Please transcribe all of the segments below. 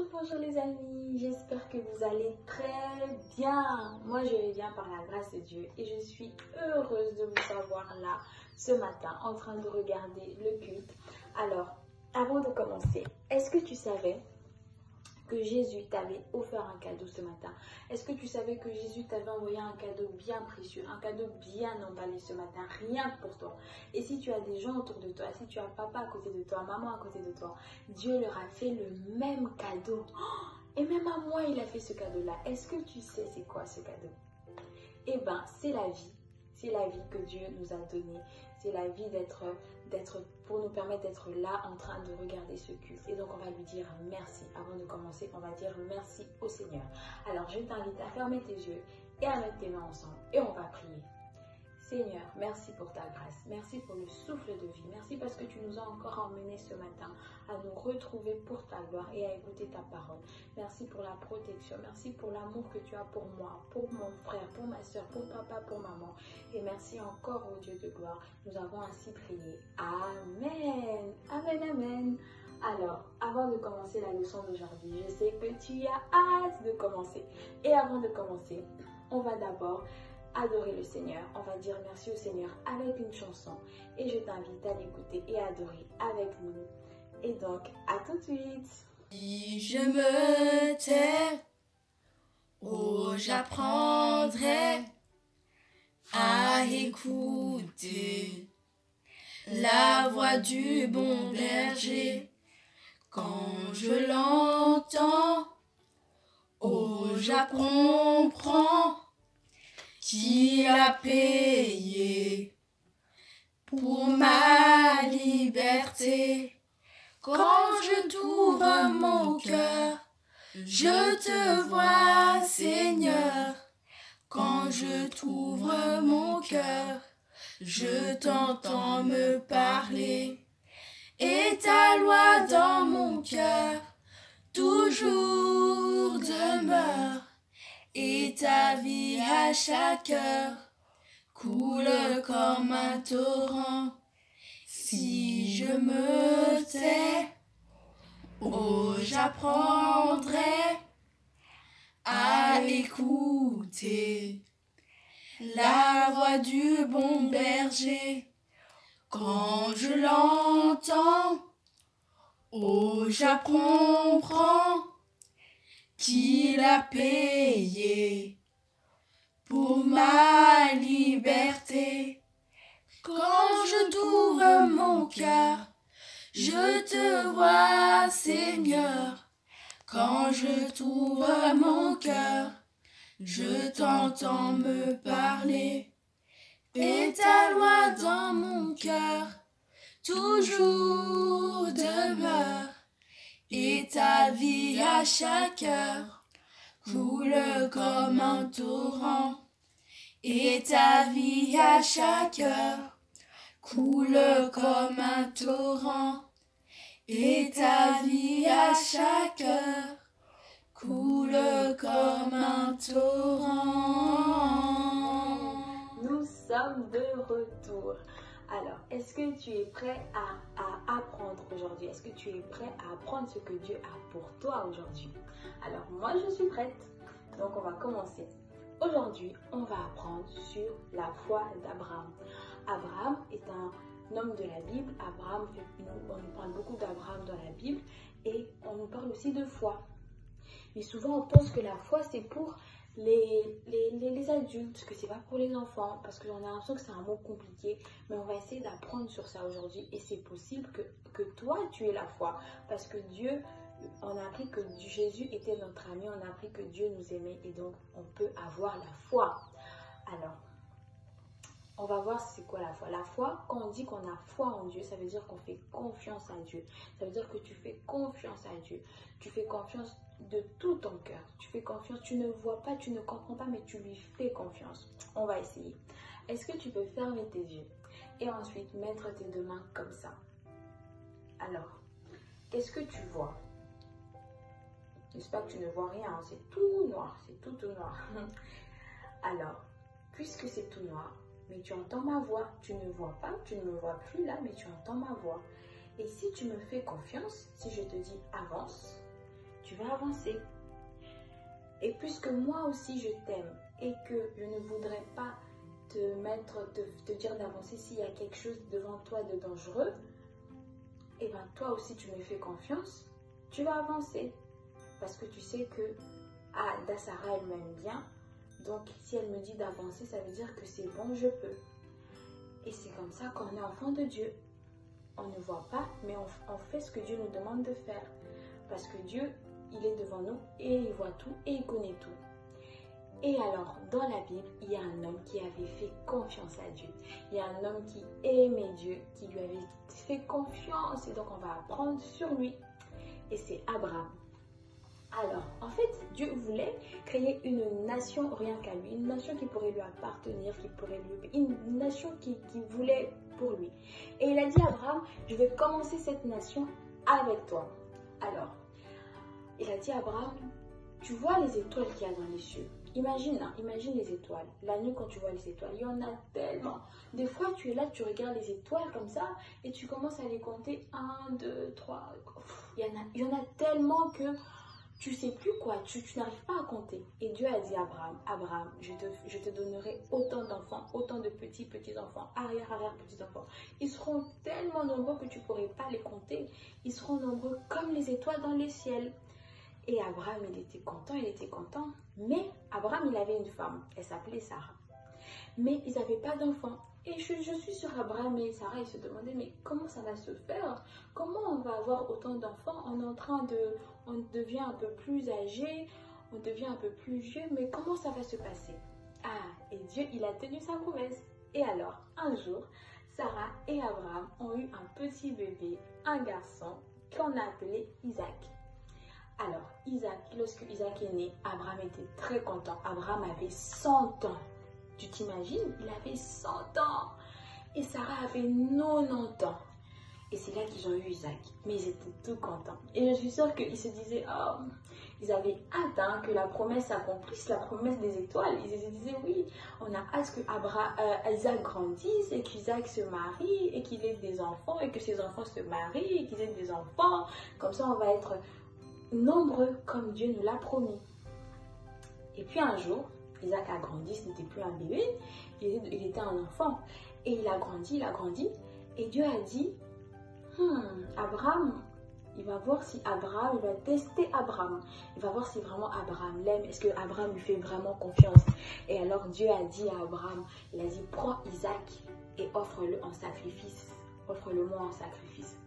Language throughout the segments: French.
Bonjour les amis, j'espère que vous allez très bien. Moi je vais bien par la grâce de Dieu et je suis heureuse de vous savoir là ce matin en train de regarder le culte. Alors, avant de commencer, est-ce que tu savais que Jésus t'avait offert un cadeau ce matin? Est-ce que tu savais que Jésus t'avait envoyé un cadeau bien précieux, un cadeau bien emballé ce matin, rien que pour toi? Et si tu as des gens autour de toi, si tu as papa à côté de toi, maman à côté de toi, Dieu leur a fait le même cadeau. Et même à moi, il a fait ce cadeau-là. Est-ce que tu sais c'est quoi ce cadeau? Eh bien, c'est la vie. C'est la vie que Dieu nous a donnée. C'est la vie pour nous permettre d'être là en train de regarder ce culte. Et donc, on va lui dire merci. Avant de commencer, on va dire merci au Seigneur. Alors, je t'invite à fermer tes yeux et à mettre tes mains ensemble. Et on va prier. Seigneur, merci pour ta grâce. Merci pour le souffle de vie. Merci parce que tu nous as encore emmenés ce matin à nous retrouver pour ta gloire et à écouter ta parole. Merci pour la protection. Merci pour l'amour que tu as pour moi, pour mon frère, pour ma soeur, pour papa, pour maman. Et merci encore au Dieu de gloire. Nous avons ainsi prié. Amen. Amen, amen. Alors, avant de commencer la leçon d'aujourd'hui, je sais que tu as hâte de commencer. Et avant de commencer, on va d'abord adorer le Seigneur. On va dire merci au Seigneur avec une chanson et je t'invite à l'écouter et à adorer avec nous. Et donc, à tout de suite. Si je me tais, oh, j'apprendrai à écouter la voix du bon berger. Quand je l'entends, oh, j'apprends qu'il a payé pour ma liberté. Quand je t'ouvre mon cœur, je te vois, Seigneur. Quand je t'ouvre mon cœur, je t'entends me parler. Et ta loi dans mon cœur toujours demeure. Et ta vie à chaque heure coule comme un torrent. Si je me tais, oh, j'apprendrai à écouter la voix du bon berger. Quand je l'entends, oh, j'apprends qu'il a payé pour ma liberté. Quand je t'ouvre mon cœur, je te vois, Seigneur. Quand je t'ouvre mon cœur, je t'entends me parler. Et ta loi dans mon cœur toujours demeure. Et ta vie à chaque heure coule comme un torrent. Et ta vie à chaque heure coule comme un torrent. Et ta vie à chaque heure coule comme un torrent. Nous sommes de retour. Alors, est-ce que tu es prêt à apprendre aujourd'hui? Est-ce que tu es prêt à apprendre ce que Dieu a pour toi aujourd'hui? Alors, moi, je suis prête. Donc, on va commencer. Aujourd'hui, on va apprendre sur la foi d'Abraham. Abraham est un homme de la Bible. On nous parle beaucoup d'Abraham dans la Bible et on nous parle aussi de foi. Mais souvent, on pense que la foi, c'est pour les adultes, que c'est pas pour les enfants, parce qu'on a l'impression que c'est un mot compliqué, mais on va essayer d'apprendre sur ça aujourd'hui et c'est possible que toi tu aies la foi, parce que Dieu, on a appris que Jésus était notre ami, on a appris que Dieu nous aimait et donc on peut avoir la foi. Alors, on va voir c'est quoi la foi. La foi, quand on dit qu'on a foi en Dieu, ça veut dire qu'on fait confiance à Dieu. Ça veut dire que tu fais confiance à Dieu. Tu fais confiance de tout ton cœur. Tu fais confiance, tu ne vois pas, tu ne comprends pas, mais tu lui fais confiance. On va essayer. Est-ce que tu peux fermer tes yeux et ensuite mettre tes deux mains comme ça? Alors, qu'est-ce que tu vois? J'espère que tu ne vois rien, hein. C'est tout noir, c'est tout noir. Alors, puisque c'est tout noir, mais tu entends ma voix, tu ne vois pas, tu ne me vois plus là, mais tu entends ma voix. Et si tu me fais confiance, si je te dis avance, tu vas avancer. Et puisque moi aussi je t'aime et que je ne voudrais pas te dire d'avancer s'il y a quelque chose devant toi de dangereux, et bien toi aussi tu me fais confiance, tu vas avancer. Parce que tu sais que Sarah elle m'aime bien, donc si elle me dit d'avancer, ça veut dire que c'est bon, je peux. Et c'est comme ça qu'on est enfant de Dieu. On ne voit pas, mais on fait ce que Dieu nous demande de faire. Parce que Dieu, il est devant nous et il voit tout et il connaît tout. Et alors, dans la Bible, il y a un homme qui avait fait confiance à Dieu. Il y a un homme qui aimait Dieu, qui lui avait fait confiance. Et donc, on va apprendre sur lui. Et c'est Abraham. Alors, en fait, Dieu voulait créer une nation rien qu'à lui. Une nation qui pourrait lui appartenir, une nation qui voulait pour lui. Et il a dit à Abraham, je vais commencer cette nation avec toi. Alors, il a dit à Abraham, tu vois les étoiles qu'il y a dans les cieux. Imagine les étoiles. La nuit, quand tu vois les étoiles, il y en a tellement. Des fois, tu es là, tu regardes les étoiles comme ça et tu commences à les compter. 1, 2, 3. Il y en a tellement que tu sais plus quoi. Tu n'arrives pas à compter. Et Dieu a dit à Abraham, je te donnerai autant d'enfants, autant de petits-enfants, arrière-petits-enfants. Ils seront tellement nombreux que tu ne pourrais pas les compter. Ils seront nombreux comme les étoiles dans les ciels. Et Abraham, il était content. Mais Abraham, il avait une femme. Elle s'appelait Sarah. Mais ils n'avaient pas d'enfants. Et je suis sur Abraham et Sarah, ils se demandaient, mais comment ça va se faire? Comment on va avoir autant d'enfants? On devient un peu plus âgé, on devient un peu plus vieux, mais comment ça va se passer? Et Dieu, il a tenu sa promesse. Et alors, un jour, Sarah et Abraham ont eu un petit bébé, un garçon, qu'on a appelé Isaac. Alors, lorsque Isaac est né, Abraham était très content. Abraham avait 100 ans. Tu t'imagines? Il avait 100 ans. Et Sarah avait 90 ans. Et c'est là qu'ils ont eu Isaac. Mais ils étaient tout contents. Et je suis sûre qu'ils se disaient, ils avaient hâte que la promesse s'accomplisse, la promesse des étoiles. Ils se disaient, oui, on a hâte que Isaac grandisse et qu'Isaac se marie et qu'il ait des enfants et que ses enfants se marient et qu'ils aient des enfants. Comme ça, on va être nombreux comme Dieu nous l'a promis. Et puis un jour, Isaac a grandi, ce n'était plus un bébé, il était un enfant. Et il a grandi. Et Dieu a dit, Abraham, il va voir si Abraham, il va tester Abraham. Il va voir si vraiment Abraham l'aime. Est-ce que Abraham lui fait vraiment confiance? Et alors Dieu a dit à Abraham, il a dit, prends Isaac et offre-le en sacrifice. Offre-le-moi en sacrifice.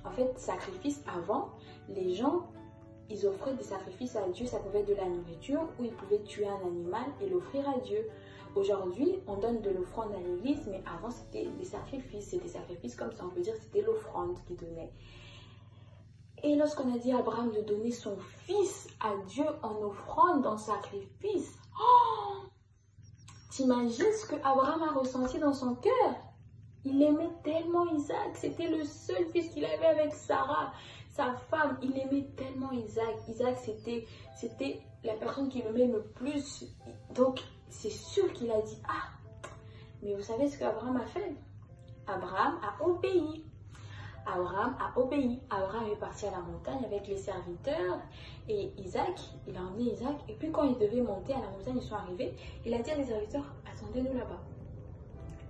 En fait, sacrifice avant, les gens, ils offraient des sacrifices à Dieu, ça pouvait être de la nourriture ou ils pouvaient tuer un animal et l'offrir à Dieu. Aujourd'hui, on donne de l'offrande à l'église, mais avant c'était des sacrifices. C'est des sacrifices comme ça, on peut dire que c'était l'offrande qu'ils donnaient. Et lorsqu'on a dit à Abraham de donner son fils à Dieu en offrande, en sacrifice, t'imagines ce que Abraham a ressenti dans son cœur? Il aimait tellement Isaac, c'était le seul fils qu'il avait avec Sarah. Sa femme, il aimait tellement Isaac. Isaac, c'était la personne qu'il aimait le plus. Donc, c'est sûr qu'il a dit, mais vous savez ce qu'Abraham a fait? Abraham a obéi. Abraham est parti à la montagne avec les serviteurs et Isaac, il a emmené Isaac. Et puis quand ils devaient monter à la montagne, ils sont arrivés. Il a dit à les serviteurs, attendez-nous là-bas.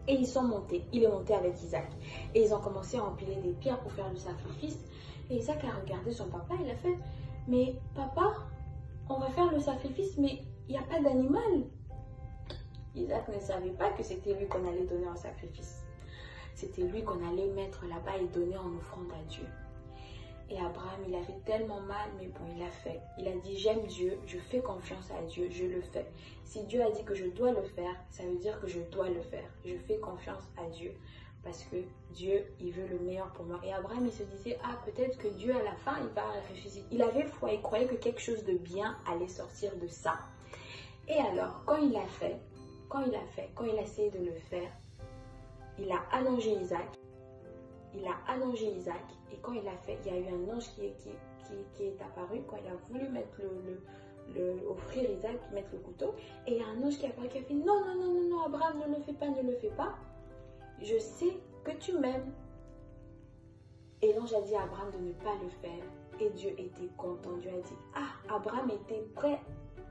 Et ils sont montés. Il est monté avec Isaac. Et ils ont commencé à empiler des pierres pour faire le sacrifice. Et Isaac a regardé son papa, il a fait, mais papa, on va faire le sacrifice, mais il n'y a pas d'animal. Isaac ne savait pas que c'était lui qu'on allait donner en sacrifice. C'était lui qu'on allait mettre là-bas et donner en offrande à Dieu. Et Abraham, il avait tellement mal, mais bon, il a fait. Il a dit, j'aime Dieu, je fais confiance à Dieu, je le fais. Si Dieu a dit que je dois le faire, ça veut dire que je dois le faire. Je fais confiance à Dieu. Parce que Dieu, il veut le meilleur pour moi. Et Abraham, il se disait, peut-être que Dieu, à la fin, il va réfléchir. Il avait foi, il croyait que quelque chose de bien allait sortir de ça. Et alors, quand il a essayé de le faire, il a allongé Isaac. Et quand il a fait, il y a eu un ange qui est apparu quand il a voulu mettre offrir Isaac, mettre le couteau. Et il y a un ange qui est apparu qui a fait, non, Abraham, ne le fais pas. Je sais que tu m'aimes. Et l'ange a dit à Abraham de ne pas le faire. Et Dieu était content. Dieu a dit, ah, Abraham était prêt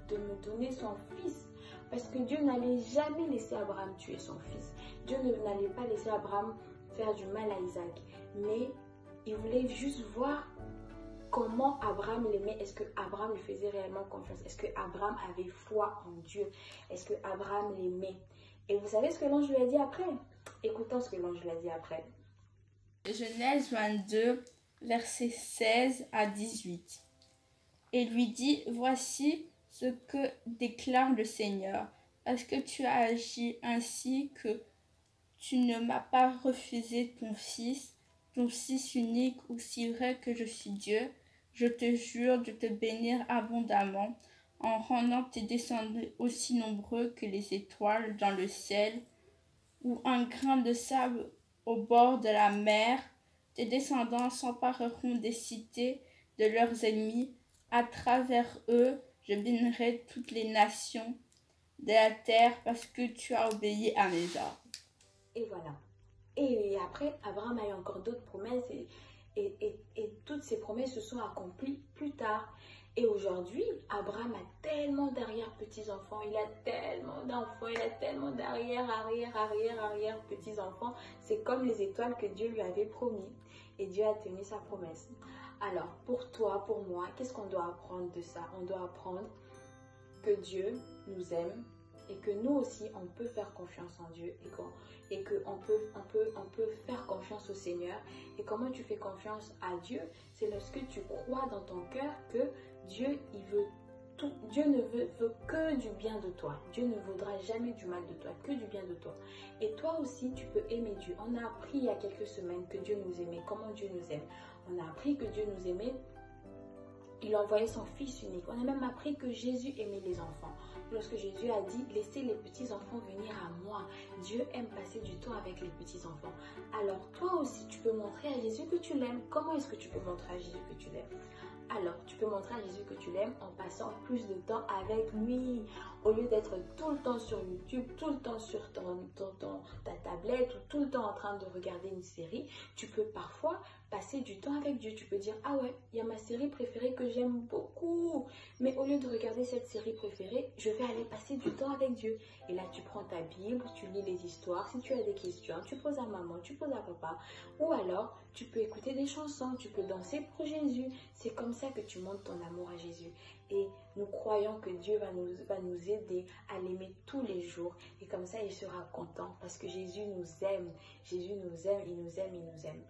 de me donner son fils. Parce que Dieu n'allait jamais laisser Abraham tuer son fils. Dieu n'allait pas laisser Abraham faire du mal à Isaac. Mais il voulait juste voir comment Abraham l'aimait. Est-ce que Abraham lui faisait réellement confiance? Est-ce que Abraham avait foi en Dieu? Est-ce que Abraham l'aimait? Et vous savez ce que l'ange lui a dit après? Écoutons ce que l'ange lui a dit après. Genèse 22, versets 16 à 18. Et lui dit, voici ce que déclare le Seigneur. Parce que tu as agi ainsi que tu ne m'as pas refusé ton fils unique, aussi vrai que je suis Dieu, je te jure de te bénir abondamment, en rendant tes descendants aussi nombreux que les étoiles dans le ciel, ou un grain de sable au bord de la mer. Tes descendants s'empareront des cités de leurs ennemis. À travers eux, je bénirai toutes les nations de la terre parce que tu as obéi à mes ordres. Et voilà. Et après, Abraham a eu encore d'autres promesses et toutes ces promesses se sont accomplies plus tard. Et aujourd'hui, Abraham a tellement d'arrière-petits-enfants, il a tellement d'enfants, il a tellement d'arrière-petits-enfants. C'est comme les étoiles que Dieu lui avait promis. Et Dieu a tenu sa promesse. Alors, pour toi, pour moi, qu'est-ce qu'on doit apprendre de ça? On doit apprendre que Dieu nous aime et que nous aussi, on peut faire confiance en Dieu et qu'on peut faire confiance au Seigneur. Et comment tu fais confiance à Dieu? C'est lorsque tu crois dans ton cœur que Dieu, il veut tout. Dieu ne veut que du bien de toi. Dieu ne voudra jamais du mal de toi, que du bien de toi. Et toi aussi, tu peux aimer Dieu. On a appris il y a quelques semaines que Dieu nous aimait, comment Dieu nous aime. On a appris que Dieu nous aimait. Il a envoyé son fils unique. On a même appris que Jésus aimait les enfants. Lorsque Jésus a dit, laissez les petits enfants venir à moi. Dieu aime passer du temps avec les petits enfants. Alors toi aussi, tu peux montrer à Jésus que tu l'aimes. Comment est-ce que tu peux montrer à Jésus que tu l'aimes? Alors, tu peux montrer à Jésus que tu l'aimes en passant plus de temps avec lui. Au lieu d'être tout le temps sur YouTube, tout le temps sur ta tablette ou tout le temps en train de regarder une série, tu peux parfois passer du temps avec Dieu. Tu peux dire, ah ouais, il y a ma série préférée que j'aime beaucoup. Mais au lieu de regarder cette série préférée, je vais aller passer du temps avec Dieu. Et là, tu prends ta Bible, tu lis les histoires. Si tu as des questions, tu poses à maman, tu poses à papa. Ou alors, tu peux écouter des chansons, tu peux danser pour Jésus. C'est comme ça que tu montres ton amour à Jésus. Et nous croyons que Dieu va nous aider à l'aimer tous les jours. Et comme ça, il sera content parce que Jésus nous aime. Jésus nous aime, il nous aime, il nous aime.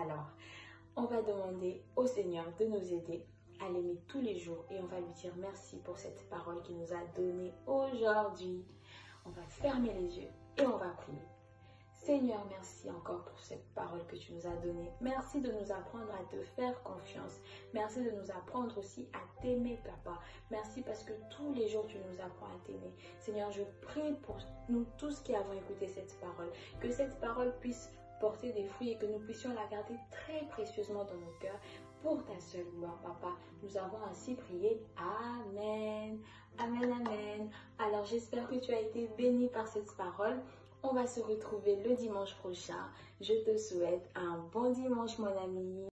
Alors, on va demander au Seigneur de nous aider à l'aimer tous les jours. Et on va lui dire merci pour cette parole qu'il nous a donnée aujourd'hui. On va fermer les yeux et on va prier. Seigneur, merci encore pour cette parole que tu nous as donnée. Merci de nous apprendre à te faire confiance. Merci de nous apprendre aussi à t'aimer, Papa. Merci parce que tous les jours, tu nous apprends à t'aimer. Seigneur, je prie pour nous tous qui avons écouté cette parole. Que cette parole puisse porter des fruits et que nous puissions la garder très précieusement dans nos cœurs pour ta seule gloire, Papa. Nous avons ainsi prié. Amen. Amen, amen. Alors, j'espère que tu as été béni par cette parole. On va se retrouver le dimanche prochain. Je te souhaite un bon dimanche, mon ami.